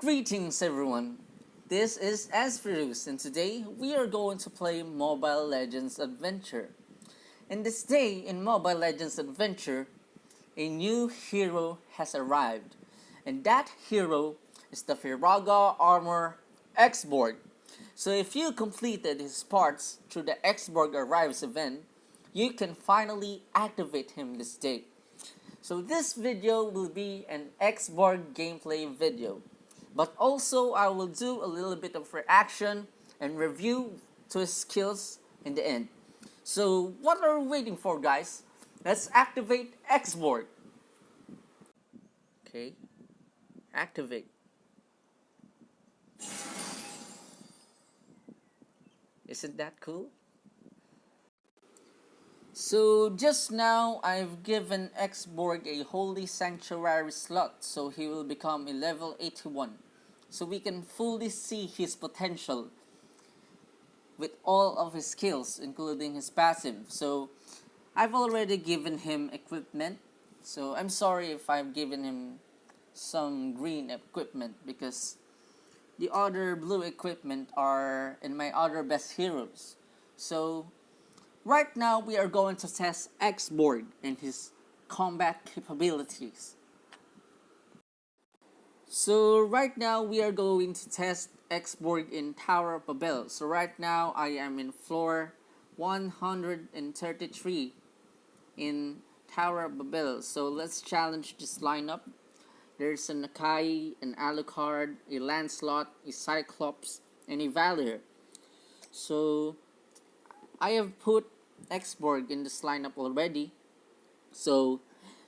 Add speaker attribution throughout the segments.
Speaker 1: Greetings everyone, this is Azphyrus and today we are going to play Mobile Legends Adventure. And this day in Mobile Legends Adventure, a new hero has arrived. And that hero is the Firaga Armor XBorg. So if you completed his parts through the XBorg Arrives event, you can finally activate him this day. So this video will be an XBorg gameplay video. But also I will do a little bit of reaction and review to his skills in the end. So what are we waiting for, guys? Let's activate XBorg. Okay, activate. Isn't that cool? So just now I've given XBorg a Holy Sanctuary slot, so he will become a level 81. So we can fully see his potential with all of his skills, including his passive. So I've already given him equipment. So I'm sorry if I've given him some green equipment because the other blue equipment are in my other best heroes. So right now we are going to test XBorg and his combat capabilities. So right now we are going to test XBorg in Tower of Babel. So right now I am in floor 133 in Tower of Babel. So let's challenge this lineup. There's an Akai, an Alucard, a Lancelot, a Cyclops, and a Valor. So I have put XBorg in this lineup already. So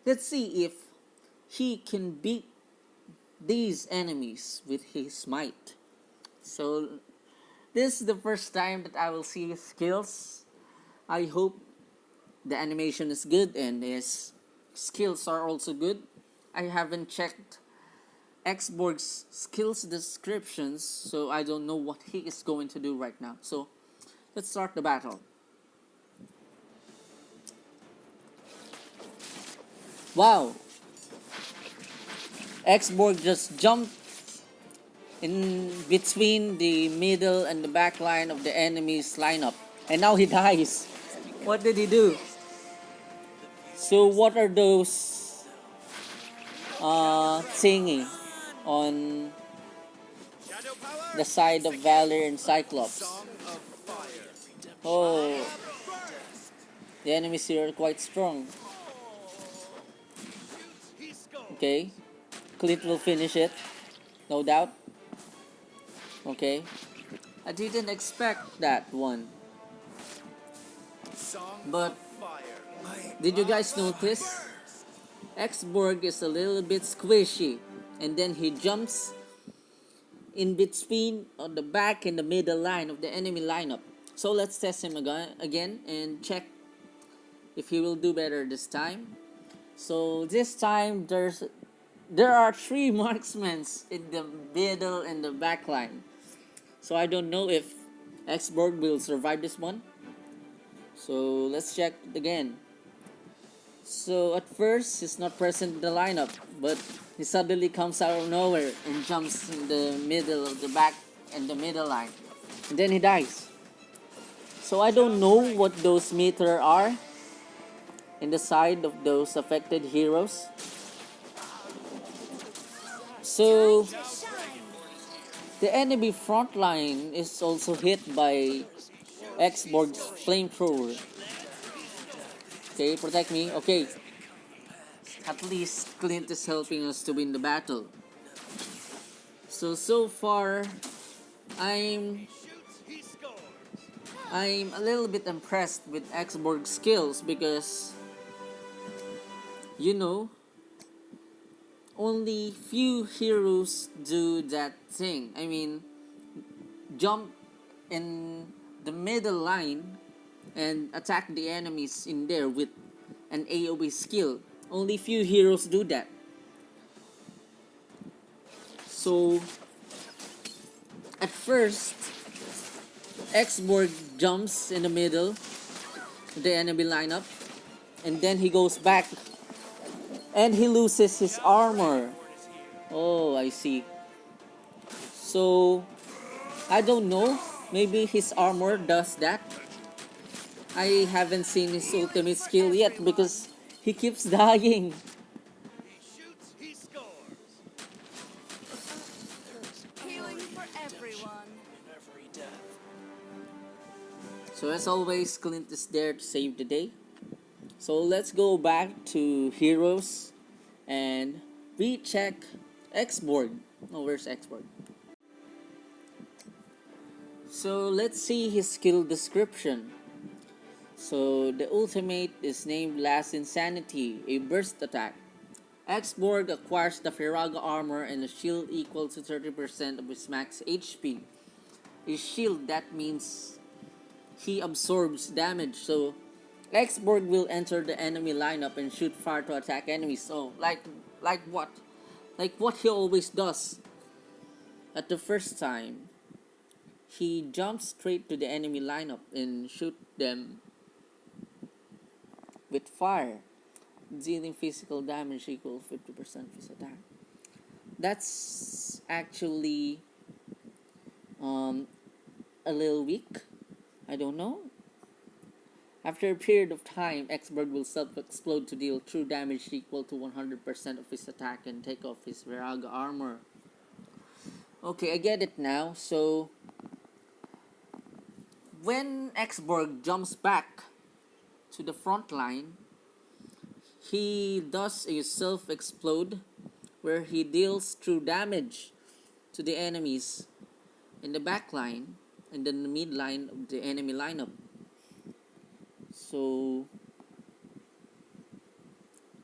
Speaker 1: let's see if he can beat these enemies with his might. So this is the first time that I will see his skills. I hope the animation is good and his skills are also good. I haven't checked XBorg's skills descriptions, so I don't know what he is going to do right now. So let's start the battle. Wow! XBorg just jumped in between the middle and the back line of the enemy's lineup. And now he dies. What did he do? So what are those thingy on the side of Valor and Cyclops? Oh, the enemies here are quite strong. Okay, Clint will finish it, no doubt. Okay, I didn't expect that one. But did you guys notice? XBorg is a little bit squishy, and then he jumps in between on the back and the middle line of the enemy lineup. So let's test him again and check if he will do better this time. So this time there are 3 marksmen in the middle and the back line. So I don't know if XBorg will survive this one. So let's check it again. So at first he's not present in the lineup, but he suddenly comes out of nowhere and jumps in the middle of the back and the middle line. And then he dies. So I don't know what those meters are in the side of those affected heroes. So the enemy front line is also hit by XBorg's flamethrower. Okay, protect me. Okay. At least Clint is helping us to win the battle. So far I'm a little bit impressed with XBorg's skills because only few heroes do that thing. I mean, jump in the middle line and attack the enemies in there with an AoE skill. Only few heroes do that. So at first XBorg jumps in the middle of the enemy lineup, and then he goes back and he loses his armor. Oh, I see. So I don't know, maybe his armor does that. I haven't seen his ultimate skill yet because he keeps dying.
Speaker 2: He shoots, he scores.
Speaker 3: Healing for everyone.
Speaker 2: Every death.
Speaker 1: So as always, Clint is there to save the day. So let's go back to heroes and recheck XBorg. Oh, where's XBorg? So let's see his skill description. So the ultimate is named Last Insanity, a burst attack. XBorg acquires the Firaga armor and a shield equal to 30% of his max HP. A shield, that means he absorbs damage. So XBorg will enter the enemy lineup and shoot fire to attack enemies. So like what? Like what he always does. At the first time, he jumps straight to the enemy lineup and shoot them with fire, dealing physical damage equal 50% of his attack. That's actually a little weak. I don't know. After a period of time, XBorg will self-explode to deal true damage equal to 100% of his attack and take off his Viraga armor. Okay, I get it now. So when XBorg jumps back to the front line, he does a self-explode where he deals true damage to the enemies in the back line and then the mid line of the enemy lineup. So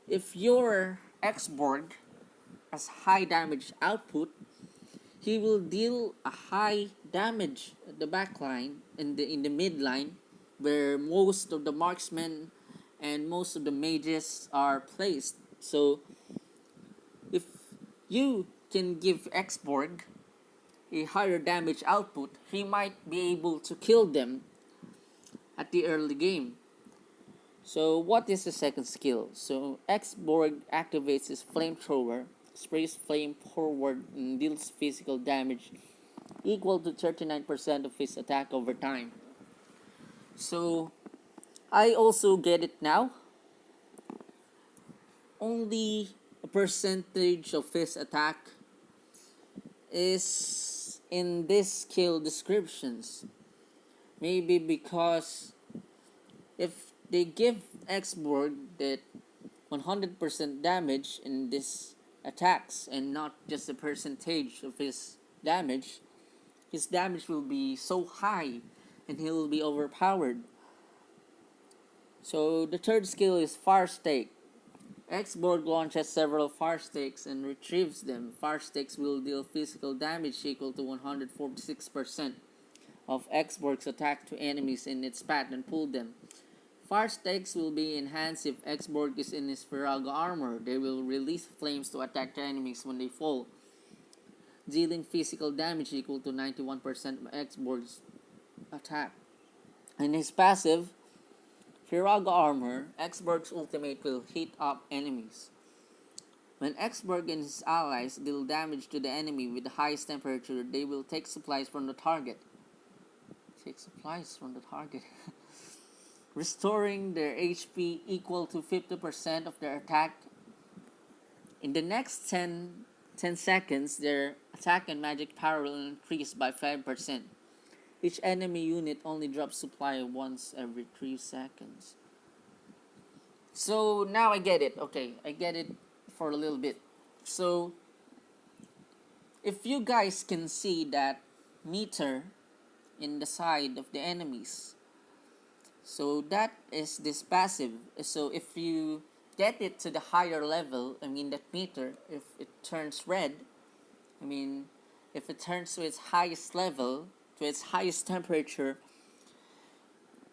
Speaker 1: if your XBorg has high damage output, he will deal a high damage at the back line in the mid line where most of the marksmen and most of the mages are placed. So if you can give XBorg a higher damage output, he might be able to kill them at the early game. So what is the second skill? So XBorg activates his flamethrower, sprays flame forward and deals physical damage equal to 39% of his attack over time. So I also get it now. Only a percentage of his attack is in this skill descriptions. Maybe because if they give XBorg that 100% damage in this attacks and not just a percentage of his damage will be so high and he will be overpowered. So the third skill is Fire Stake. XBorg launches several fire stakes and retrieves them. Fire stakes will deal physical damage equal to 146% of XBorg's attack to enemies in its path and pull them. Fire stakes will be enhanced if XBorg is in his Viraga armor. They will release flames to attack the enemies when they fall, dealing physical damage equal to 91% of XBorg's attack. In his passive, Viraga armor, XBorg's ultimate will heat up enemies. When XBorg and his allies deal damage to the enemy with the highest temperature, they will take supplies from the target. Restoring their HP equal to 50% of their attack. In the next 10 seconds, their attack and magic power will increase by 5%. Each enemy unit only drops supply once every 3 seconds. So now I get it. Okay, I get it for a little bit. So if you guys can see that meter in the side of the enemies, so that is this passive. So if you get it to the higher level, that meter, if it turns red, if it turns to its highest level, to its highest temperature,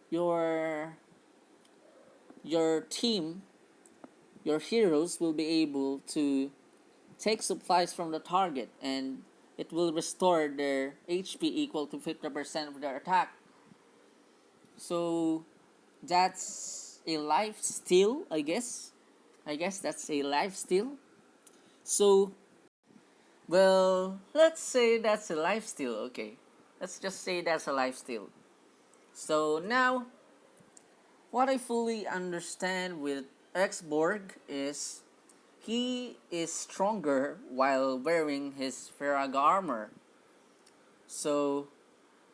Speaker 1: your team, your heroes will be able to take supplies from the target and it will restore their HP equal to 50% of their attack. So that's a life steal, I guess. I guess that's a life steal. So Well, let's say that's a lifesteal, okay. Let's just say that's a lifesteal. So now, what I fully understand with XBorg is he is stronger while wearing his Farag armor. So,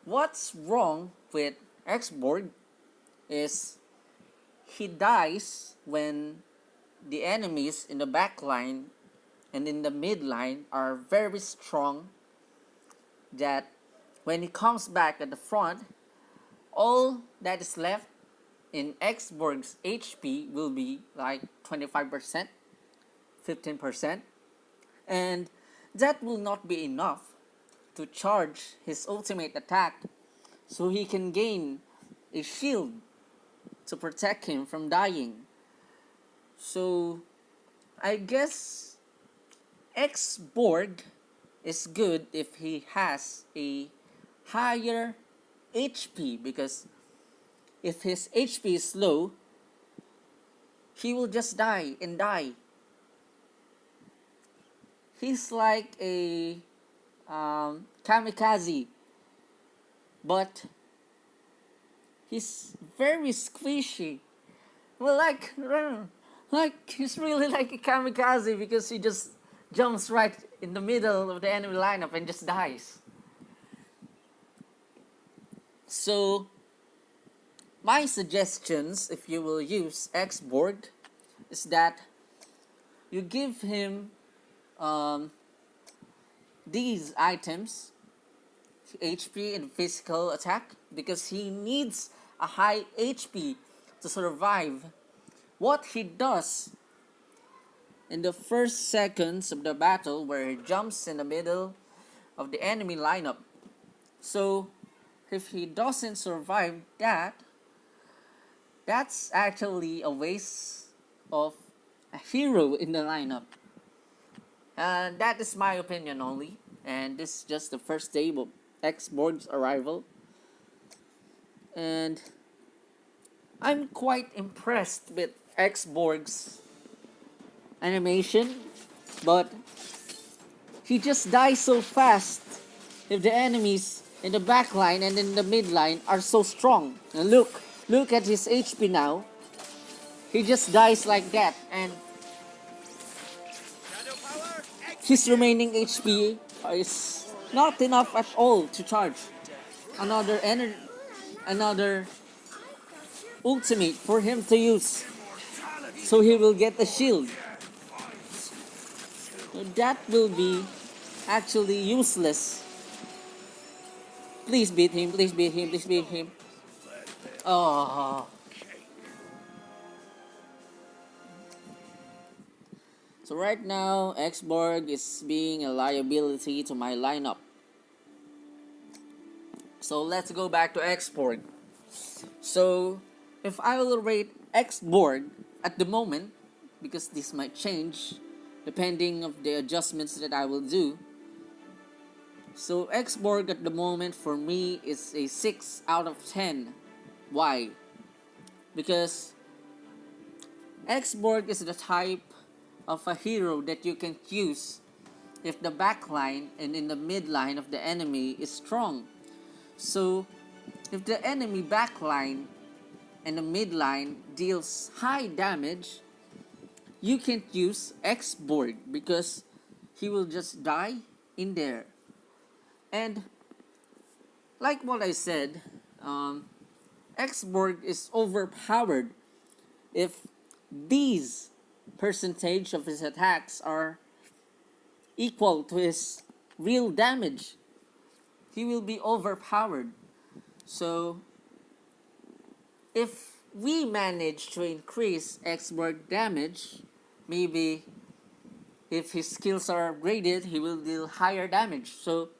Speaker 1: what's wrong with XBorg is he dies when the enemies in the back line and in the mid line are very strong, that when he comes back at the front, all that is left in XBorg's HP will be like 25%, 15%, and that will not be enough to charge his ultimate attack so he can gain a shield to protect him from dying. So I guess XBorg is good if he has a higher HP, because if his HP is low, he will just die and die. He's like a kamikaze, but he's very squishy. Well, like he's really like a kamikaze because he just jumps right in the middle of the enemy lineup and just dies. So, my suggestions, if you will use XBorg, is that you give him these items, HP and physical attack, because he needs a high HP to survive. What he does in the first seconds of the battle, where he jumps in the middle of the enemy lineup. So, if he doesn't survive that, that's actually a waste of a hero in the lineup. And that is my opinion only. And this is just the first day of XBorg's arrival. And I'm quite impressed with XBorg's animation, but he just dies so fast if the enemies in the back line and in the mid line are so strong. And look at his HP now. He just dies like that, and his remaining HP is not enough at all to charge another ultimate for him to use, so he will get a shield. So that will be actually useless. Please beat him, please beat him, please beat him. Oh. So right now, XBorg is being a liability to my lineup. So let's go back to XBorg. So if I will rate XBorg at the moment, because this might change depending of the adjustments that I will do. So XBorg at the moment for me is a 6 out of 10. Why? Because XBorg is the type of a hero that you can use if the back line and in the mid line of the enemy is strong. So if the enemy back line and the mid line deals high damage, you can't use XBorg because he will just die in there. And like what I said, XBorg is overpowered if these percentage of his attacks are equal to his real damage. He will be overpowered. So if we manage to increase XBorg damage, maybe if his skills are upgraded, he will deal higher damage. So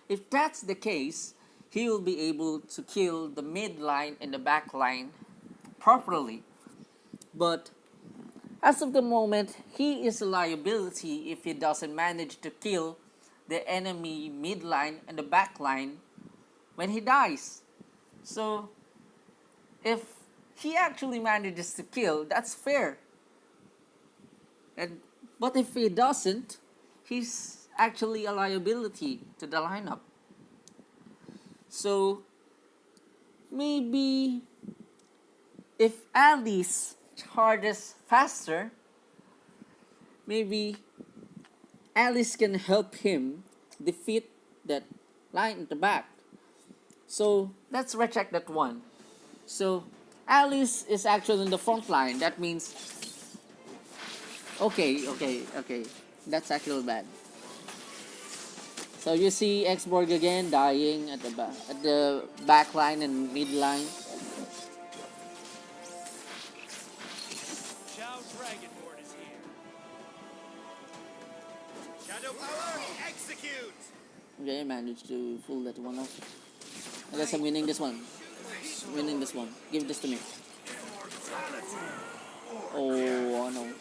Speaker 1: if that's the case, he will be able to kill the mid line and the back line properly. But as of the moment, he is a liability if he doesn't manage to kill the enemy mid line and the back line when he dies. So if he actually manages to kill, that's fair. But if he doesn't, he's actually a liability to the lineup. So maybe if Alice charges faster, maybe Alice can help him defeat that line at the back. So let's recheck that one. So Alice is actually in the front line. That means okay. That's actually bad. So you see XBorg again dying at the back line and mid line.
Speaker 2: Chao Dragonborn is here. Shadow power, execute!
Speaker 1: Okay, I managed to pull that one off. I guess I'm winning this one. Winning this one. Give this to me. Oh no.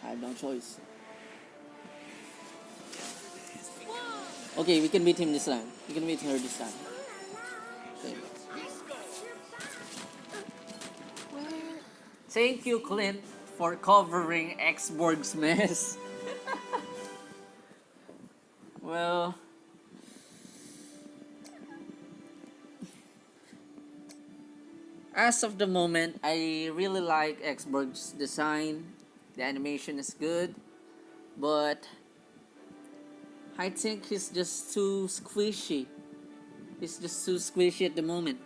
Speaker 1: I have no choice. Okay, we can beat him this time. We can beat her this time. Okay. Thank you, Clint, for covering XBorg's mess. Well, as of the moment, I really like XBorg's design. The animation is good, but I think he's just too squishy. He's just too squishy at the moment.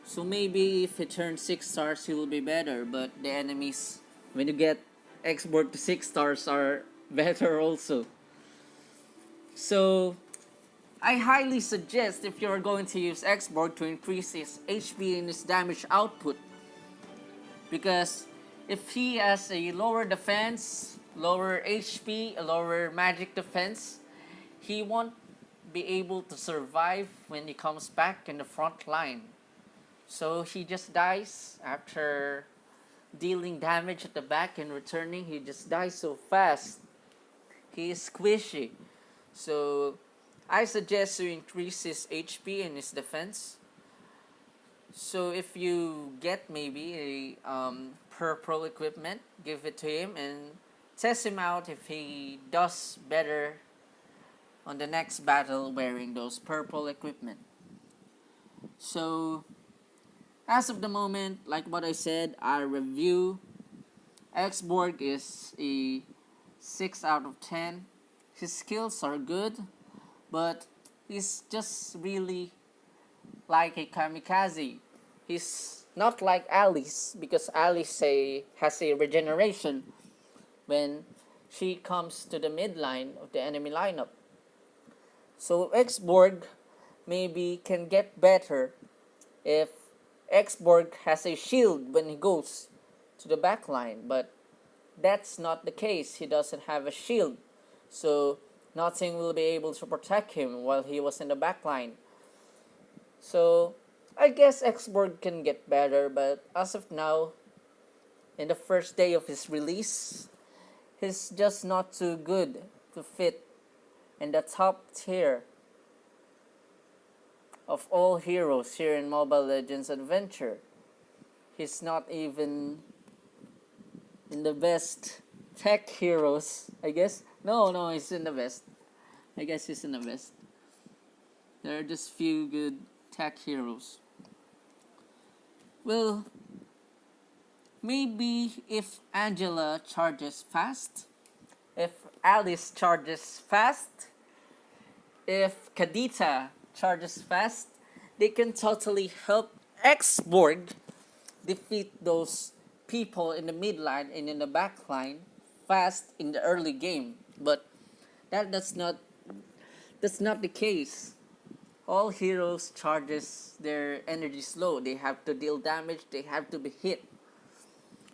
Speaker 1: So maybe if he turns 6 stars, he will be better. But the enemies, when you get XBorg to 6 stars, are better also. So I highly suggest if you're going to use XBorg to increase his HP and his damage output. Because if he has a lower defense, lower HP, a lower magic defense, he won't be able to survive when he comes back in the front line. So he just dies after dealing damage at the back and returning. He just dies so fast. He is squishy. So I suggest to increase his HP and his defense. So if you get maybe a purple equipment, give it to him and test him out if he does better on the next battle wearing those purple equipment. So as of the moment, like what I said, our review, XBorg is a 6 out of 10. His skills are good, but he's just really like a kamikaze. He's not like Alice, because Alice has a regeneration when she comes to the midline of the enemy lineup. So XBorg maybe can get better if XBorg has a shield when he goes to the back line, but that's not the case. He doesn't have a shield, so nothing will be able to protect him while he was in the back line. So I guess XBorg can get better, but as of now, in the first day of his release, he's just not too good to fit in the top tier of all heroes here in Mobile Legends Adventure. He's not even in the best tech heroes, I guess. No, he's in the best. I guess he's in the best. There are just few good tech heroes. Well, maybe if Angela charges fast, if Alice charges fast, if Kadita charges fast, they can totally help XBorg defeat those people in the midline and in the backline fast in the early game. But that's not the case. All heroes charges their energy slow. They have to deal damage, they have to be hit.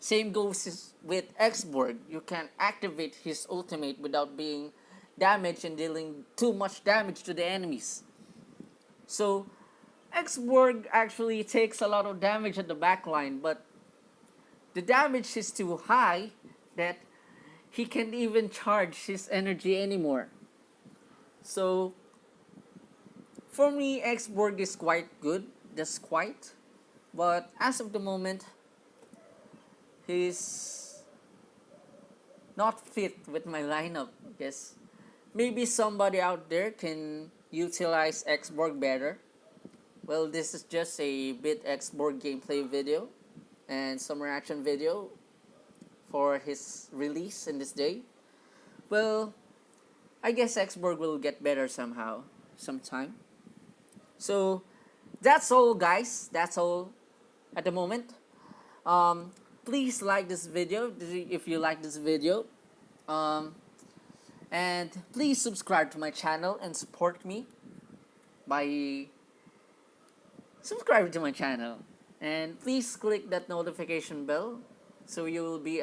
Speaker 1: Same goes with XBorg. You can activate his ultimate without being damaged and dealing too much damage to the enemies. So XBorg actually takes a lot of damage at the backline, but the damage is too high that he can't even charge his energy anymore. So for me, XBorg is quite good, just quite. But as of the moment, he's not fit with my lineup. I guess maybe somebody out there can utilize XBorg better. Well, this is just a bit XBorg gameplay video and some reaction video for his release in this day. Well, I guess XBorg will get better sometime. So that's all, guys. That's all at the moment. Please like this video if you like this video. And please subscribe to my channel and support me by subscribing to my channel. And please click that notification bell so you will be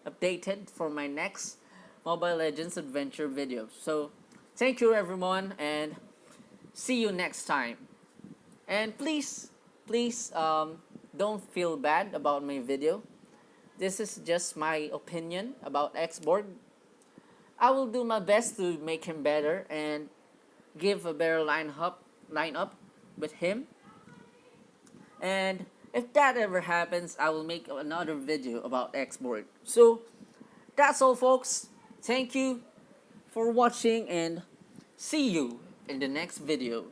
Speaker 1: updated for my next Mobile Legends adventure video. So thank you everyone, and see you next time. And please don't feel bad about my video. This is just my opinion about XBorg. I will do my best to make him better and give a better lineup with him. And if that ever happens, I will make another video about XBorg. So that's all, folks. Thank you for watching, and see you in the next video.